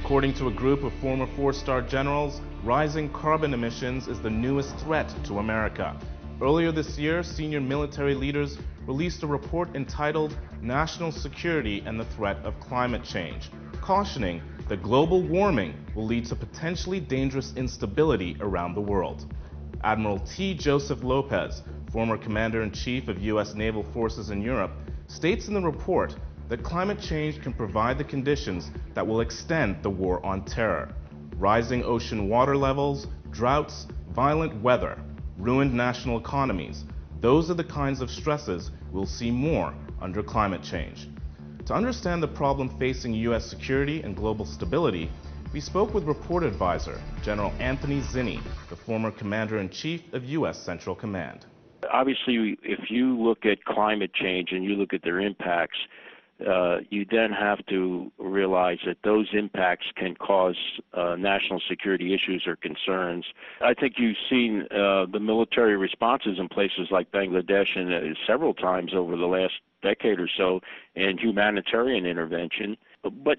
According to a group of former four-star generals, rising carbon emissions is the newest threat to America. Earlier this year, senior military leaders released a report entitled National Security and the Threat of Climate Change, cautioning that global warming will lead to potentially dangerous instability around the world. Admiral T. Joseph Lopez, former Commander-in-Chief of U.S. Naval Forces in Europe, states in the report that climate change can provide the conditions that will extend the war on terror. Rising ocean water levels, droughts, violent weather, ruined national economies. Those are the kinds of stresses we'll see more under climate change. To understand the problem facing U.S. security and global stability, we spoke with report advisor General Anthony Zinni, the former Commander-in-Chief of U.S. Central Command. Obviously, if you look at climate change and you look at their impacts, you then have to realize that those impacts can cause national security issues or concerns. I think you've seen the military responses in places like Bangladesh and several times over the last decade or so, and humanitarian intervention. But,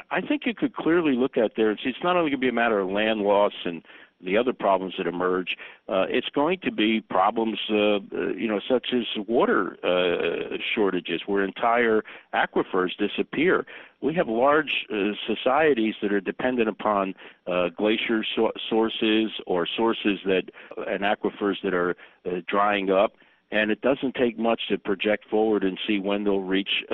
I think you could clearly look at there. It's not only going to be a matter of land loss and the other problems that emerge. It's going to be problems, such as water shortages, where entire aquifers disappear. We have large societies that are dependent upon glacier sources or sources and aquifers that are drying up, and it doesn't take much to project forward and see when they'll reach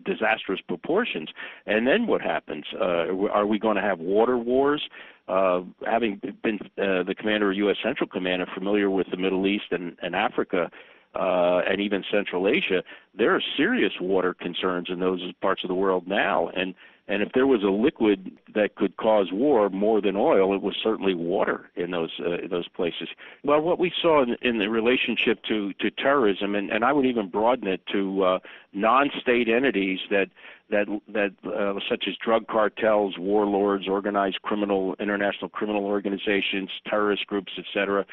disastrous proportions. And then what happens? Are we going to have water wars? Having been the commander of U.S. Central Command and familiar with the Middle East and Africa and even Central Asia, there are serious water concerns in those parts of the world now. And if there was a liquid that could cause war more than oil, it was certainly water in those places. Well, what we saw in the relationship to terrorism, and I would even broaden it to non-state entities that such as drug cartels, warlords, organized international criminal organizations, terrorist groups, etc.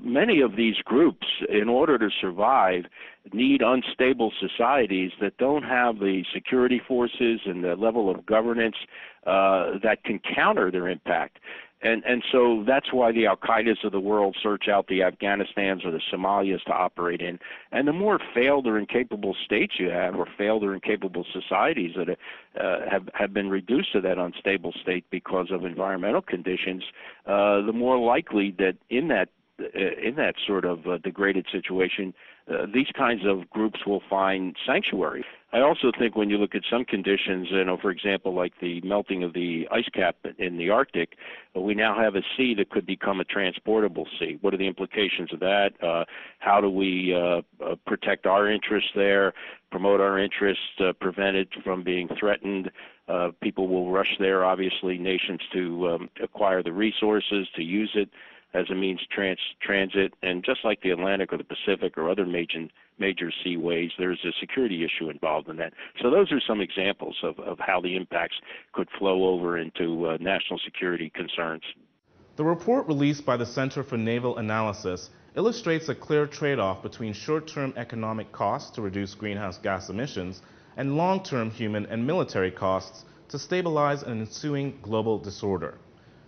Many of these groups, in order to survive, need unstable societies that don't have the security forces and the level of governance that can counter their impact. And so that's why the Al-Qaedas of the world search out the Afghanistans or the Somalias to operate in. And the more failed or incapable states you have, or failed or incapable societies that have been reduced to that unstable state because of environmental conditions, the more likely that in that sort of degraded situation, these kinds of groups will find sanctuary. I also think when you look at some conditions, for example, like the melting of the ice cap in the Arctic, we now have a sea that could become a transportable sea. What are the implications of that? How do we protect our interests there, promote our interests, prevent it from being threatened? People will rush there, obviously, nations to acquire the resources, to use it as a means transit, and just like the Atlantic or the Pacific or other major seaways, there's a security issue involved in that. So those are some examples of how the impacts could flow over into national security concerns. The report released by the Center for Naval Analysis illustrates a clear trade-off between short-term economic costs to reduce greenhouse gas emissions and long-term human and military costs to stabilize an ensuing global disorder.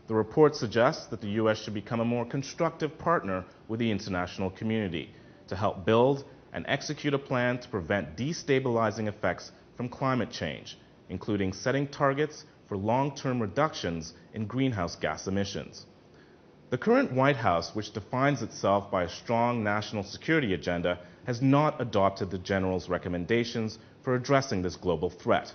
The report suggests that the U.S. should become a more constructive partner with the international community to help build and execute a plan to prevent destabilizing effects from climate change, including setting targets for long-term reductions in greenhouse gas emissions. The current White House, which defines itself by a strong national security agenda, has not adopted the General's recommendations for addressing this global threat.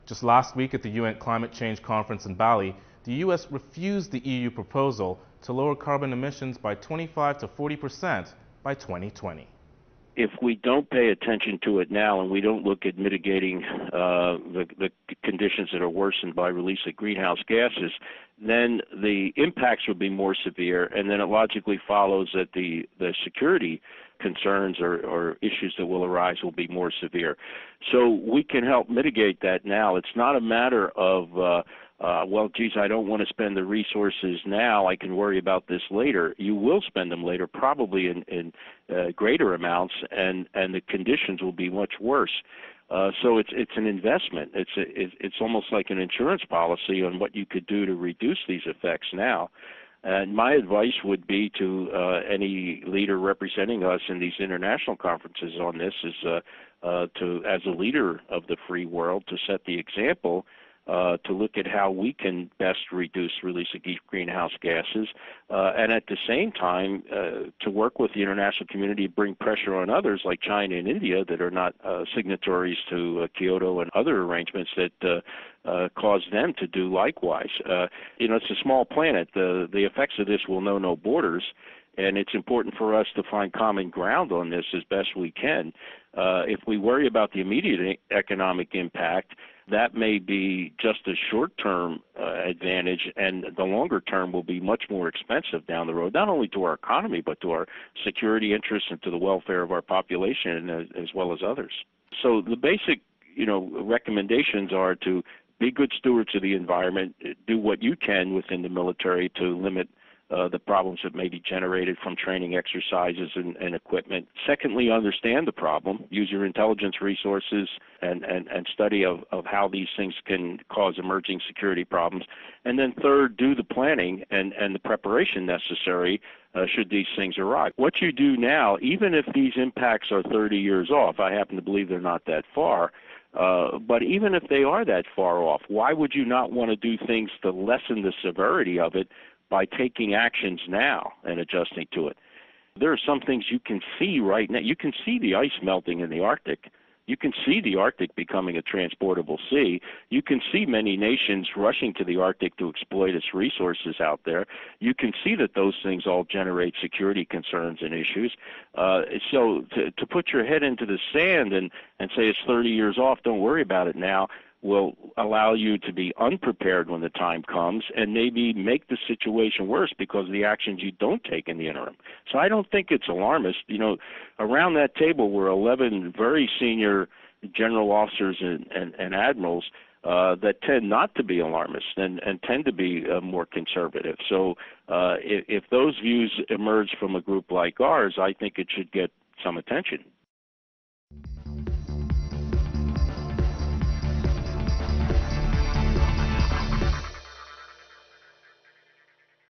Just last week at the UN Climate Change Conference in Bali, the U.S. refused the EU proposal to lower carbon emissions by 25 to 40% by 2020. If we don't pay attention to it now and we don't look at mitigating the conditions that are worsened by release of greenhouse gases, then the impacts will be more severe, and then it logically follows that the security concerns or issues that will arise will be more severe. So we can help mitigate that now. It's not a matter of I don't want to spend the resources now, I can worry about this later. You will spend them later, probably in greater amounts, and the conditions will be much worse. So it's an investment. It's almost like an insurance policy on what you could do to reduce these effects now. And my advice would be to any leader representing us in these international conferences on this is to, as a leader of the free world, to set the example, to look at how we can best reduce release of greenhouse gases, and at the same time to work with the international community to bring pressure on others like China and India that are not signatories to Kyoto and other arrangements that cause them to do likewise. It's a small planet. The effects of this will know no borders, and it's important for us to find common ground on this as best we can. If we worry about the immediate economic impact, that may be just a short-term advantage, and the longer term will be much more expensive down the road, not only to our economy, but to our security interests and to the welfare of our population as well as others. So the basic, recommendations are to be good stewards of the environment, do what you can within the military to limit the problems that may be generated from training exercises and equipment. Secondly, understand the problem, use your intelligence resources and study of how these things can cause emerging security problems. And then third, do the planning and the preparation necessary should these things arise. What you do now, even if these impacts are 30 years off, I happen to believe they're not that far, but even if they are that far off, why would you not want to do things to lessen the severity of it by taking actions now and adjusting to it? There are some things you can see right now. You can see the ice melting in the Arctic. You can see the Arctic becoming a transportable sea. You can see many nations rushing to the Arctic to exploit its resources out there. You can see that those things all generate security concerns and issues. So to put your head into the sand and say it's 30 years off, don't worry about it now, will allow you to be unprepared when the time comes and maybe make the situation worse because of the actions you don't take in the interim. So I don't think it's alarmist. Around that table were 11 very senior general officers and admirals that tend not to be alarmists and tend to be more conservative. So if those views emerge from a group like ours, I think it should get some attention.